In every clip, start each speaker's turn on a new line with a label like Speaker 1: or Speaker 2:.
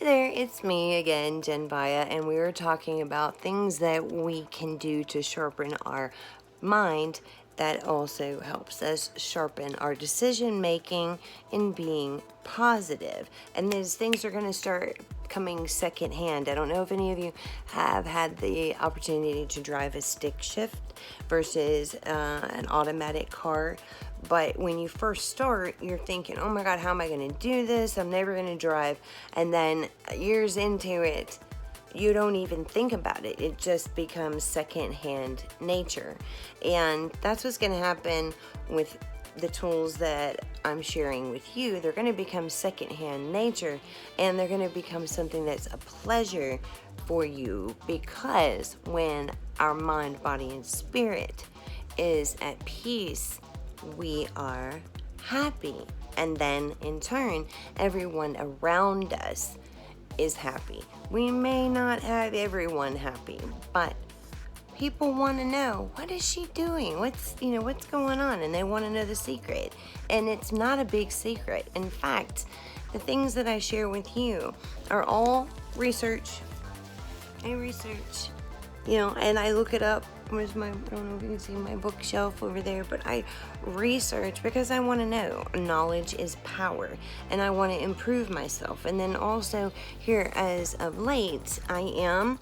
Speaker 1: Hey there, it's me again, Jen Vaya, and we were talking about things that we can do to sharpen our mind that also helps us sharpen our decision making and being positive. And these things are going to start coming secondhand. I don't know if any of you have had the opportunity to drive a stick shift versus an automatic car. But when you first start, you're thinking, oh my God, how am I going to do this? I'm never going to drive. And then years into it, you don't even think about it. It just becomes secondhand nature. And that's what's going to happen with the tools that I'm sharing with you. They're going to become secondhand nature, and they're going to become something that's a pleasure for you, because when our mind, body, and spirit is at peace, we are happy. And then in turn, everyone around us is happy. We may not have everyone happy, but people want to know, what is she doing? What's going on? And they want to know the secret. And it's not a big secret. In fact, the things that I share with you are all research. I research, and I look it up. Where's I don't know if you can see my bookshelf over there, but I research because I want to know. Knowledge is power, and I want to improve myself. And then also here, as of late, I am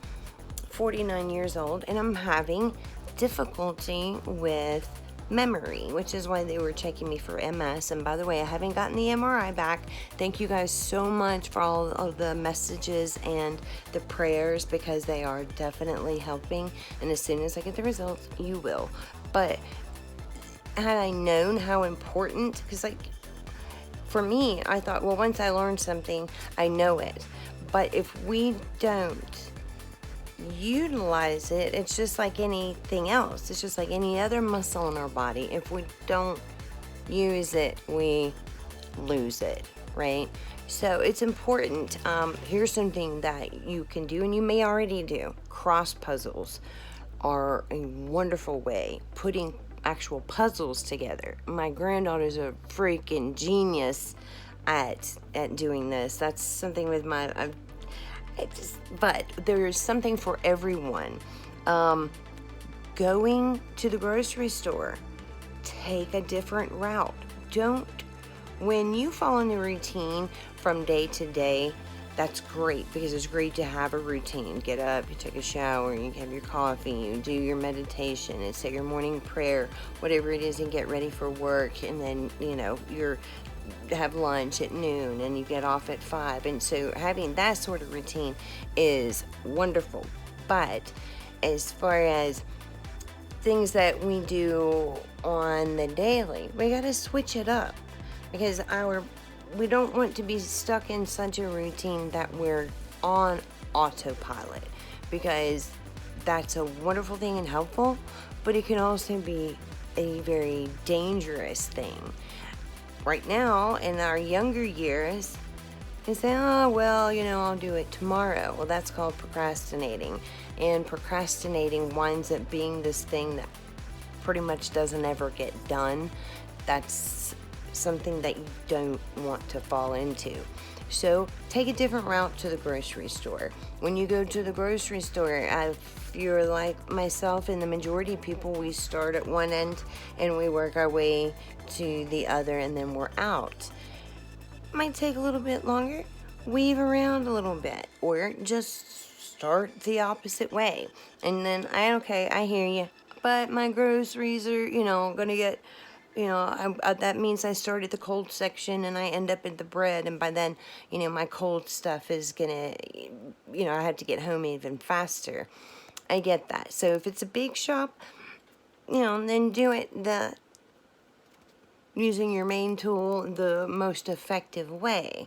Speaker 1: 49 years old, and I'm having difficulty with memory, which is why they were checking me for MS. And by the way, I haven't gotten the MRI back. Thank you guys so much for all of the messages and the prayers, because they are definitely helping. And as soon as I get the results, you will. But had I known how important, because for me, I thought, well, once I learn something, I know it. But if we don't utilize it, it's just like anything else. It's just like any other muscle in our body. If we don't use it, we lose it, right? So it's important. Here's something that you can do, and you may already do. Cross puzzles are a wonderful way, putting actual puzzles together. My granddaughter's a freaking genius at doing this. That's something with but there's something for everyone. Going to the grocery store, take a different route. When you fall in the routine from day to day, that's great, because it's great to have a routine. Get up, you take a shower, you have your coffee, you do your meditation, and say your morning prayer, whatever it is, and get ready for work. And then, you're have lunch at noon, and you get off at 5. And so having that sort of routine is wonderful. But as far as things that we do on the daily, we got to switch it up, because we don't want to be stuck in such a routine that we're on autopilot, because that's a wonderful thing and helpful, but it can also be a very dangerous thing. Right now, in our younger years, we say, oh, well, I'll do it tomorrow. Well, that's called procrastinating. And procrastinating winds up being this thing that pretty much doesn't ever get done. That's something that you don't want to fall into. So take a different route to the grocery store. When you go to the grocery store, if you're like myself and the majority of people, we start at one end and we work our way to the other, and then we're out. Might take a little bit longer, weave around a little bit, or just start the opposite way. And then I hear you, but my groceries are, gonna get, that means I start at the cold section and I end up at the bread, and by then, my cold stuff is gonna, I have to get home even faster. I get that. So if it's a big shop, then do it using your main tool the most effective way.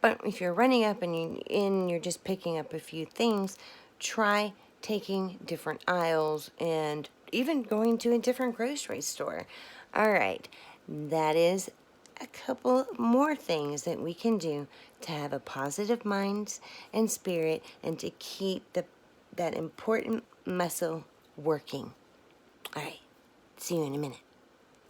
Speaker 1: But if you're running up and you're just picking up a few things, try taking different aisles and even going to a different grocery store. All right, that is a couple more things that we can do to have a positive mind and spirit, and to keep that important muscle working. All right, see you in a minute.